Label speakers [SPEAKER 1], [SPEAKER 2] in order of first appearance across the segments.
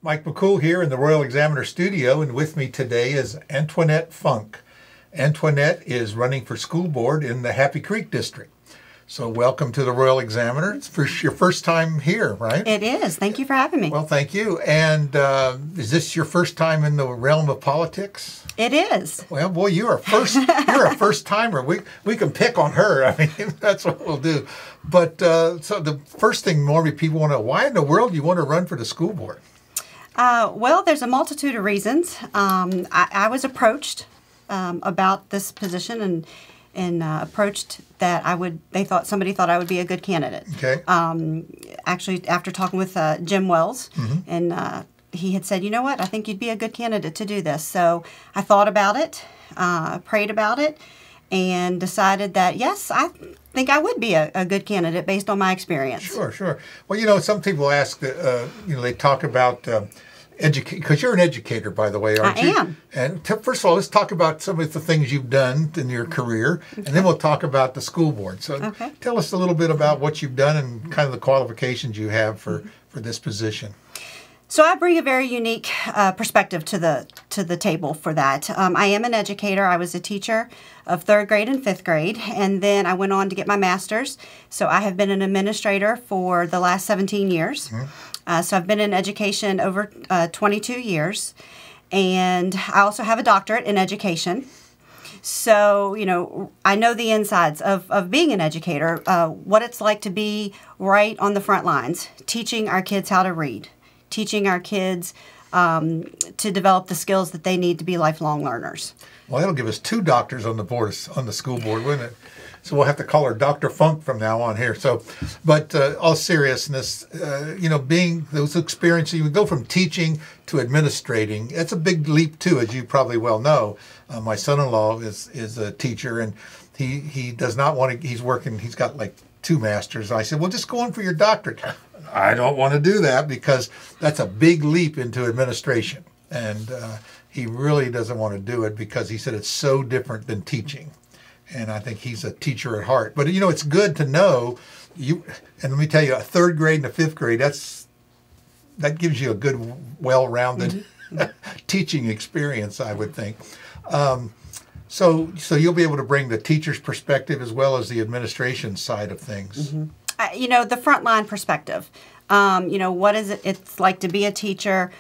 [SPEAKER 1] Mike McCool here in the Royal Examiner Studio, and with me today is Antoinette Funk. Antoinette is running for school board in the Happy Creek District. So welcome to the Royal Examiner. It's your first time here, right?
[SPEAKER 2] It is. Thank you for having me.
[SPEAKER 1] Well, thank you. And is this your first time in the realm of politics?
[SPEAKER 2] It is.
[SPEAKER 1] Well, boy, you're a first timer. We can pick on her. I mean, that's what we'll do. But so the first thing normally people want to know, why in the world do you want to run for the school board?
[SPEAKER 2] Well, there's a multitude of reasons. I was approached about this position and approached that somebody thought I would be a good candidate.
[SPEAKER 1] Okay.
[SPEAKER 2] Actually, after talking with Jim Wells, and he had said, you know what, I think you'd be a good candidate to do this. So I thought about it, prayed about it, and decided that, yes, I think I would be a good candidate based on my experience.
[SPEAKER 1] Sure. Well, some people ask, they talk about because you're an educator, by the way, aren't you?
[SPEAKER 2] I am.
[SPEAKER 1] And first of all, let's talk about some of the things you've done in your career, and then we'll talk about the school board. So tell us a little bit about what you've done and kind of the qualifications you have for this position.
[SPEAKER 2] So I bring a very unique perspective to the table for that. I am an educator. I was a teacher of 3rd grade and 5th grade, and then I went on to get my master's. So I have been an administrator for the last 17 years. So I've been in education over 22 years, and I also have a doctorate in education. So, I know the insides of being an educator, what it's like to be right on the front lines, teaching our kids how to read, teaching our kids to develop the skills that they need to be lifelong learners.
[SPEAKER 1] Well, that'll give us 2 doctors on the school board, wouldn't it? So we'll have to call her Dr. Funk from now on here. So, but all seriousness, being those experiences, you go from teaching to administrating. That's a big leap too, as you probably well know. My son-in-law is a teacher, and he does not want to. He's working. He's got like 2 masters. I said, well, just go on for your doctorate. I don't want to do that because that's a big leap into administration, and he really doesn't want to do it because he said it's so different than teaching. And I think he's a teacher at heart. But, it's good to know and let me tell you, a 3rd grade and a 5th grade, that gives you a good, well-rounded teaching experience, I would think. So you'll be able to bring the teacher's perspective as well as the administration side of things.
[SPEAKER 2] The frontline perspective. What is it's like to be a teacher,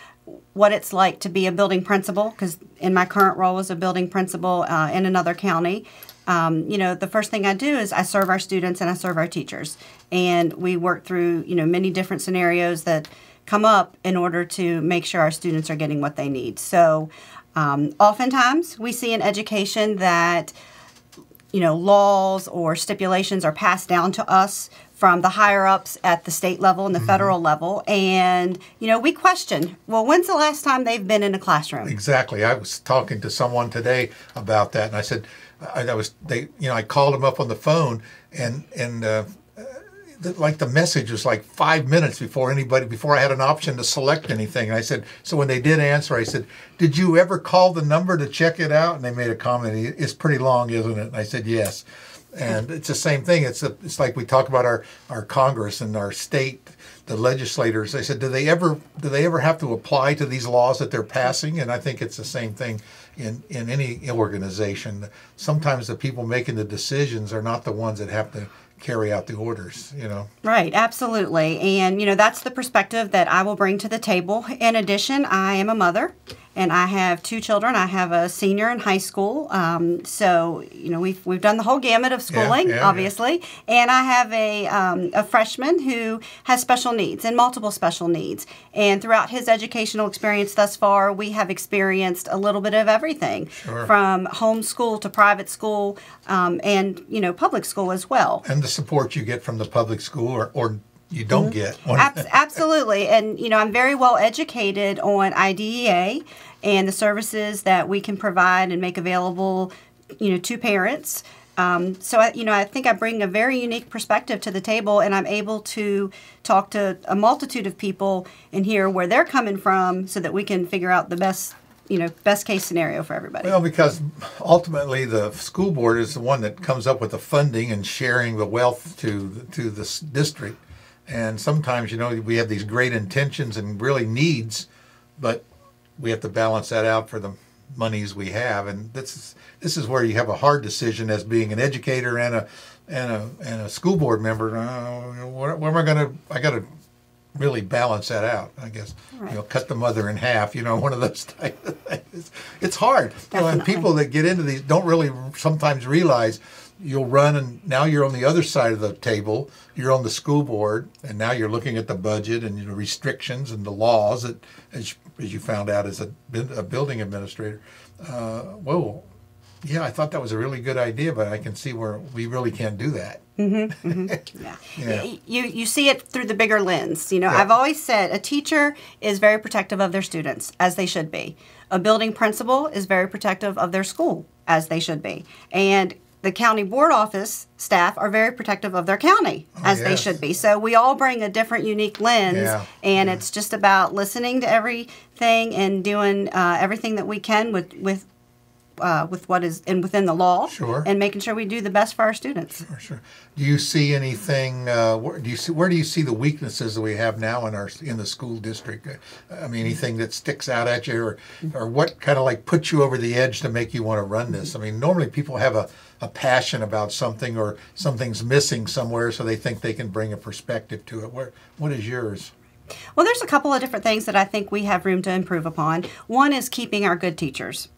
[SPEAKER 2] what it's like to be a building principal, because in my current role as a building principal in another county, the first thing I do is I serve our students and I serve our teachers. And we work through, many different scenarios that come up in order to make sure our students are getting what they need. So oftentimes we see in education that, laws or stipulations are passed down to us from the higher-ups at the state level and the federal level. And, we question, well, when's the last time they've been in a classroom?
[SPEAKER 1] Exactly. I was talking to someone today about that, and I said, I called them up on the phone, and the message was like 5 minutes before I had an option to select anything. And I said, so when they did answer, I said, did you ever call the number to check it out? And they made a comment, it's pretty long, isn't it? And I said, yes. And it's the same thing. It's like we talk about our Congress and our state, the legislators. I said, do they ever have to apply to these laws that they're passing? And I think it's the same thing in any organization. Sometimes the people making the decisions are not the ones that have to carry out the orders,
[SPEAKER 2] Right, absolutely. And, that's the perspective that I will bring to the table. In addition, I am a mother, and I have 2 children. I have a senior in high school. So, we've done the whole gamut of schooling, obviously. Yeah. And I have a freshman who has special needs and multiple special needs. And throughout his educational experience thus far, we have experienced a little bit of everything, from homeschool to private school, and, public school as well.
[SPEAKER 1] And the support you get from the public school or you don't get.
[SPEAKER 2] Absolutely. And, I'm very well educated on IDEA and the services that we can provide and make available, to parents. So, I think I bring a very unique perspective to the table, and I'm able to talk to a multitude of people and hear where they're coming from so that we can figure out the best case scenario for everybody.
[SPEAKER 1] Well, because ultimately the school board is the one that comes up with the funding and sharing the wealth to this district. And sometimes, we have these great intentions and really needs but we have to balance that out for the monies we have, and this is where you have a hard decision as being an educator and a school board member. Where am I going to? I got to really balance that out, I guess.
[SPEAKER 2] Right.
[SPEAKER 1] Cut the mother in half. One of those type of things. It's hard. And people that get into these don't really sometimes realize you'll run, and now you're on the other side of the table. You're on the school board, and now you're looking at the budget and the restrictions and the laws that, as you found out as a building administrator. Whoa, yeah, I thought that was a really good idea, but I can see where we really can't do that.
[SPEAKER 2] Mm-hmm, mm-hmm. Yeah.
[SPEAKER 1] Yeah.
[SPEAKER 2] You see it through the bigger lens. I've always said a teacher is very protective of their students, as they should be. A building principal is very protective of their school, as they should be. And the county board office staff are very protective of their county, as they should be. So we all bring a different, unique lens, and it's just about listening to everything and doing everything that we can with what is within the law, and making sure we do the best for our students.
[SPEAKER 1] Sure. Do you see anything? Where do you see the weaknesses that we have now in the school district? I mean, anything that sticks out at you, or what kind of like puts you over the edge to make you want to run this? I mean, normally people have a passion about something, or something's missing somewhere, so they think they can bring a perspective to it. What is yours?
[SPEAKER 2] Well, there's a couple of different things that I think we have room to improve upon. One is keeping our good teachers.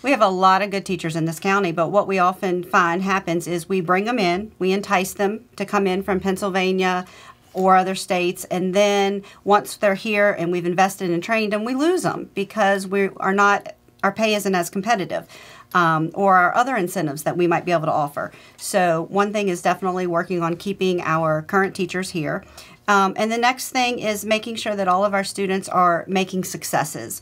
[SPEAKER 2] We have a lot of good teachers in this county, but what we often find happens is we bring them in, we entice them to come in from Pennsylvania or other states, and then once they're here and we've invested and trained them, we lose them because our pay isn't as competitive, or our other incentives that we might be able to offer. So one thing is definitely working on keeping our current teachers here. And the next thing is making sure that all of our students are making successes.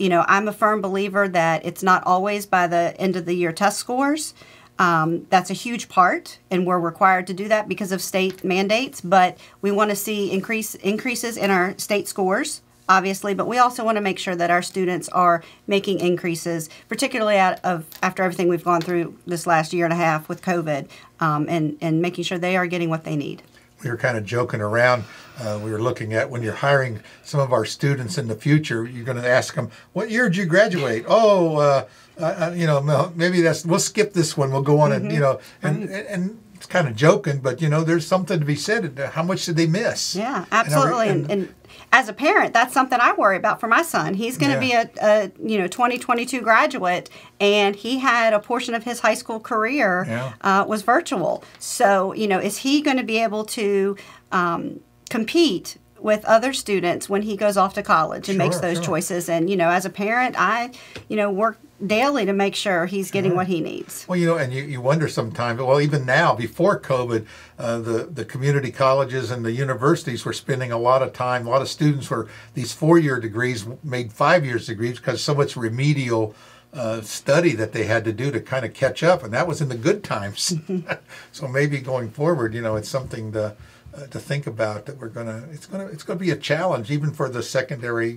[SPEAKER 2] I'm a firm believer that it's not always by the end of the year test scores. That's a huge part, and we're required to do that because of state mandates. But we want to see increases in our state scores, obviously. But we also want to make sure that our students are making increases, particularly after everything we've gone through this last year and a half with COVID, and making sure they are getting what they need.
[SPEAKER 1] We were kind of joking around. We were looking at when you're hiring some of our students in the future, you're going to ask them, "What year did you graduate?" "Oh, maybe we'll skip this one. We'll go on and and it's kind of joking, but there's something to be said. How much did they miss?
[SPEAKER 2] Yeah, absolutely. And as a parent, that's something I worry about for my son. He's going to be a 2022 graduate, and he had a portion of his high school career was virtual. So is he going to be able to compete with other students when he goes off to college and makes those choices? And as a parent, I work daily to make sure he's getting what he needs.
[SPEAKER 1] Well, and you wonder sometimes, well, even now, before COVID, the community colleges and the universities were spending a lot of time, a lot of students were, these 4-year degrees made 5 years degrees because so much remedial study that they had to do to kind of catch up, and that was in the good times. So maybe going forward, it's something to think about, that it's gonna be a challenge even for the secondary,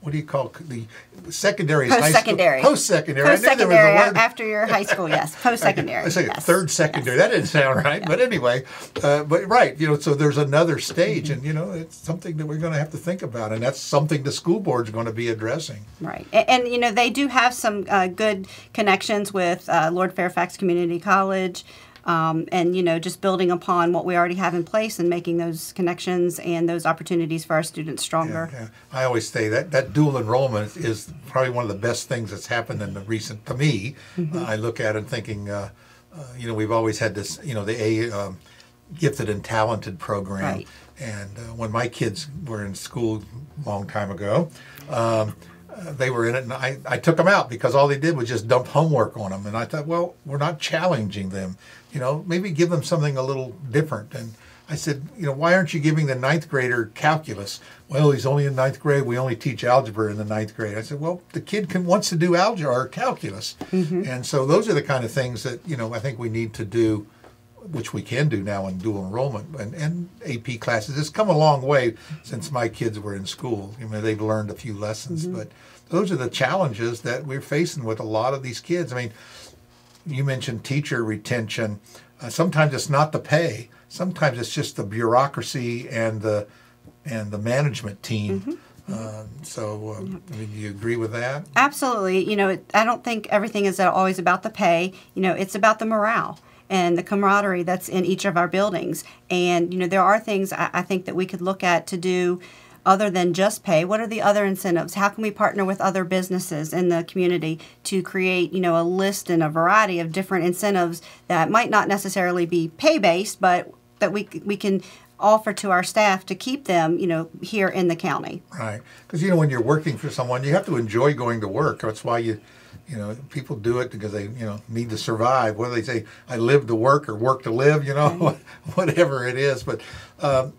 [SPEAKER 1] what do you call the secondary?
[SPEAKER 2] Post-secondary.
[SPEAKER 1] Post-secondary.
[SPEAKER 2] Post-secondary after your high school, yes. Post-secondary.
[SPEAKER 1] I say third secondary. Yes. That didn't sound right, but anyway, but right, so there's another stage, and it's something that we're going to have to think about, and that's something the school board's going to be addressing.
[SPEAKER 2] Right, and they do have some good connections with Lord Fairfax Community College. And just building upon what we already have in place and making those connections and those opportunities for our students stronger.
[SPEAKER 1] Yeah. I always say that dual enrollment is probably one of the best things that's happened in the recent, to me. I look at it thinking, we've always had this, the gifted and talented program.
[SPEAKER 2] Right.
[SPEAKER 1] And when my kids were in school a long time ago, they were in it, and I took them out because all they did was just dump homework on them. And I thought, well, we're not challenging them. Maybe give them something a little different. And I said, why aren't you giving the 9th grader calculus? Well, he's only in 9th grade. We only teach algebra in the 9th grade. I said, well, the kid wants to do algebra or calculus. And so those are the kind of things that, I think we need to do, which we can do now in dual enrollment and AP classes. It's come a long way since my kids were in school. They've learned a few lessons, but those are the challenges that we're facing with a lot of these kids. I mean, you mentioned teacher retention. Sometimes it's not the pay. Sometimes it's just the bureaucracy and the management team So, I mean, do you agree with that?
[SPEAKER 2] Absolutely. I don't think everything is always about the pay. It's about the morale and the camaraderie that's in each of our buildings. And, there are things I think that we could look at to do other than just pay. What are the other incentives? How can we partner with other businesses in the community to create, a list and a variety of different incentives that might not necessarily be pay-based, but that we can offer to our staff to keep them, here in the county.
[SPEAKER 1] Right. Because, when you're working for someone, you have to enjoy going to work. That's why people do it because they, need to survive. Whether they say, I live to work or work to live,
[SPEAKER 2] Right.
[SPEAKER 1] whatever it is. But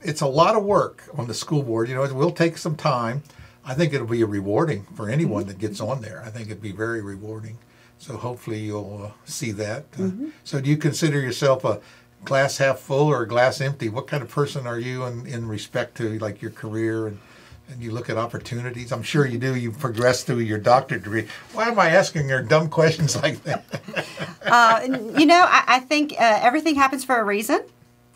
[SPEAKER 1] it's a lot of work on the school board. It will take some time. I think it'll be rewarding for anyone that gets on there. I think it'd be very rewarding. So hopefully you'll see that. So do you consider yourself a glass half full or glass empty? What kind of person are you in respect to like your career and you look at opportunities? I'm sure you do. You've progressed through your doctorate degree. Why am I asking her dumb questions like that?
[SPEAKER 2] I think everything happens for a reason.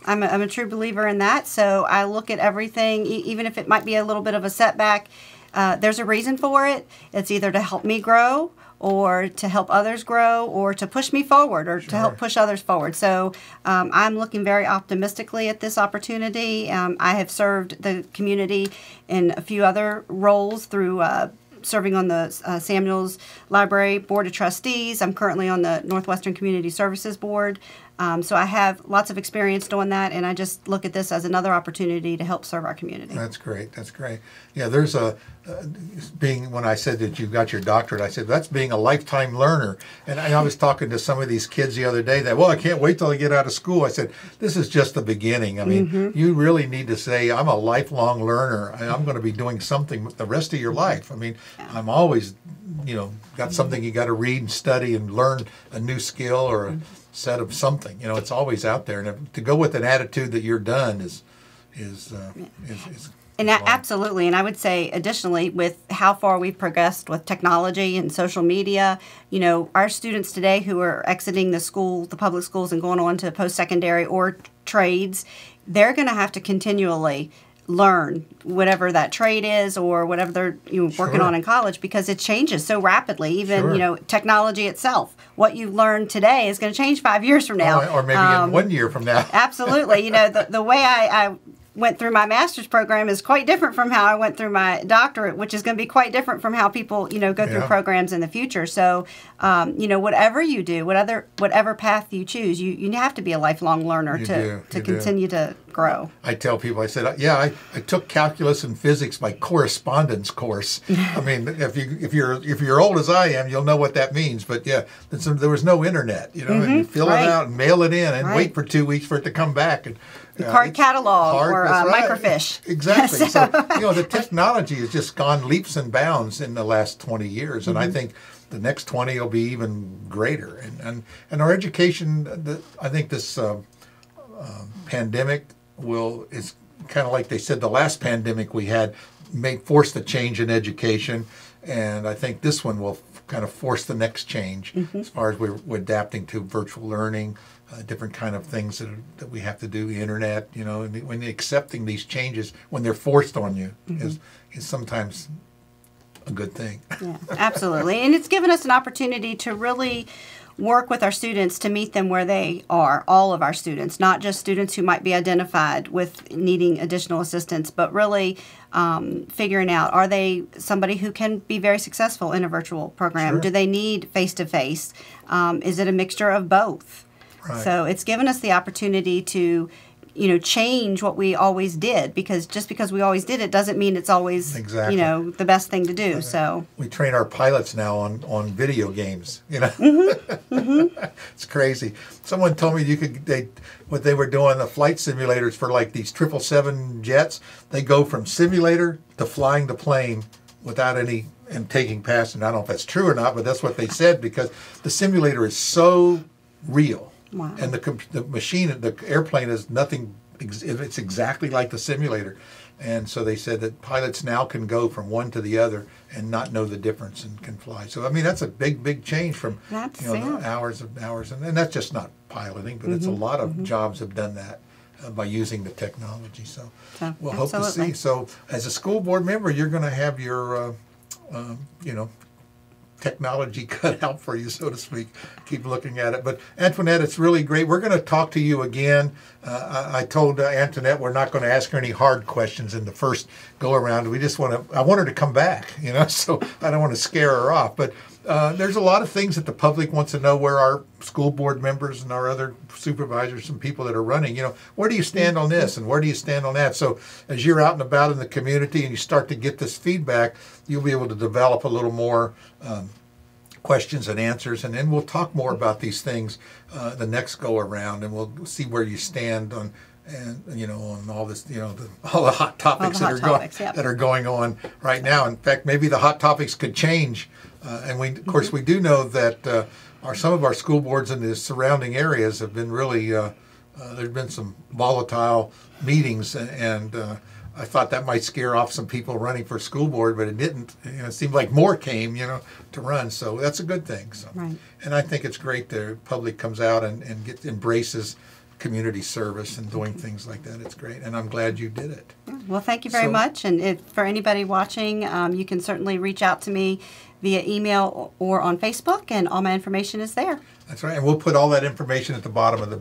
[SPEAKER 2] I'm a true believer in that. So I look at everything, even if it might be a little bit of a setback, there's a reason for it. It's either to help me grow or to help others grow or to push me forward or to help push others forward. So I'm looking very optimistically at this opportunity. I have served the community in a few other roles through serving on the Samuels Library Board of Trustees. I'm currently on the Northwestern Community Services Board. So I have lots of experience doing that, and I just look at this as another opportunity to help serve our community.
[SPEAKER 1] That's great. That's great. Yeah, there's when I said that you got your doctorate, I said, that's being a lifetime learner. And I was talking to some of these kids the other day that, I can't wait till I get out of school. I said, this is just the beginning. I mean, you really need to say, I'm a lifelong learner, and I'm going to be doing something the rest of your life. I mean, I'm always, got something you got to read and study and learn a new skill or a set of something. It's always out there. And to go with an attitude that you're done is
[SPEAKER 2] and absolutely. And I would say, additionally, with how far we've progressed with technology and social media, our students today who are exiting the public schools and going on to post-secondary or trades, they're going to have to continually learn whatever that trade is or whatever they're working on in college, because it changes so rapidly. Even technology itself, what you learn today is going to change 5 years from now,
[SPEAKER 1] or maybe in 1 year from now.
[SPEAKER 2] Absolutely. The way I went through my master's program is quite different from how I went through my doctorate, which is going to be quite different from how people go through programs in the future. So whatever you do, whatever path you choose, you have to be a lifelong learner to continue to grow.
[SPEAKER 1] I tell people, I said, I took calculus and physics by correspondence course. I mean, if you're old as I am, you'll know what that means. But there was no internet. And you fill it out and mail it in and wait for 2 weeks for it to come back. And
[SPEAKER 2] the card catalog or microfiche.
[SPEAKER 1] Exactly. So the technology has just gone leaps and bounds in the last 20 years, and I think the next 20 will be even greater. And our education, I think this pandemic is kind of like they said the last pandemic we had forced a change in education, and I think this one will kind of force the next change as far as we're adapting to virtual learning, different kind of things that we have to do, the internet, and when accepting these changes when they're forced on you is sometimes a good thing.
[SPEAKER 2] Yeah, absolutely. And it's given us an opportunity to really work with our students to meet them where they are, all of our students, not just students who might be identified with needing additional assistance, but really figuring out, are they somebody who can be very successful in a virtual program?
[SPEAKER 1] Sure.
[SPEAKER 2] Do they need face-to-face? Is it a mixture of both?
[SPEAKER 1] Right.
[SPEAKER 2] So it's given us the opportunity to change what we always did, because just because we always did it doesn't mean it's always, the best thing to do. So
[SPEAKER 1] we train our pilots now on video games, It's crazy. Someone told me what they were doing, the flight simulators for like these 777 jets, they go from simulator to flying the plane without any and taking passengers. I don't know if that's true or not, but that's what they said, because the simulator is so real.
[SPEAKER 2] Wow.
[SPEAKER 1] And the machine, the airplane is nothing, it's exactly like the simulator. And so they said that pilots now can go from one to the other and not know the difference and can fly. So, I mean, that's a big change from the hours and hours. And that's just not piloting, but it's a lot of jobs have done that. by using the technology. So
[SPEAKER 2] So,
[SPEAKER 1] we'll hope to see.
[SPEAKER 2] absolutely.
[SPEAKER 1] So as a school board member, you're going to have your, technology cut out for you, so to speak. Keep looking at it. But Antoinette, it's really great. We're going to talk to you again. I told Antoinette we're not going to ask her any hard questions in the first go around. We just I want her to come back, so I don't want to scare her off. But there's a lot of things that the public wants to know, where our school board members and our other supervisors and people that are running, where do you stand on this and where do you stand on that? So as you're out and about in the community and you start to get this feedback, you'll be able to develop a little more questions and answers, and then we'll talk more about these things the next go around, and we'll see where you stand on, and on all this, all the hot topics that are going on right now. In fact, maybe the hot topics could change, and of course we do know that some of our school boards in the surrounding areas have been really there's been some volatile meetings, and I thought that might scare off some people running for school board, but it didn't. It seemed like more came, to run. So that's a good thing. So,
[SPEAKER 2] Right.
[SPEAKER 1] And I think it's great the public comes out and embraces community service and doing things like that. It's great, and I'm glad you did it.
[SPEAKER 2] Well, thank you very much. And for anybody watching, you can certainly reach out to me via email or on Facebook, and all my information is there.
[SPEAKER 1] That's right, and we'll put all that information at the bottom of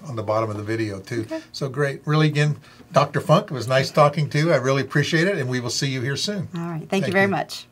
[SPEAKER 1] on the bottom of the video too. Okay. So great, really, again, Dr. Funk, it was nice talking to you. I really appreciate it, and we will see you here soon.
[SPEAKER 2] All right, thank you very much.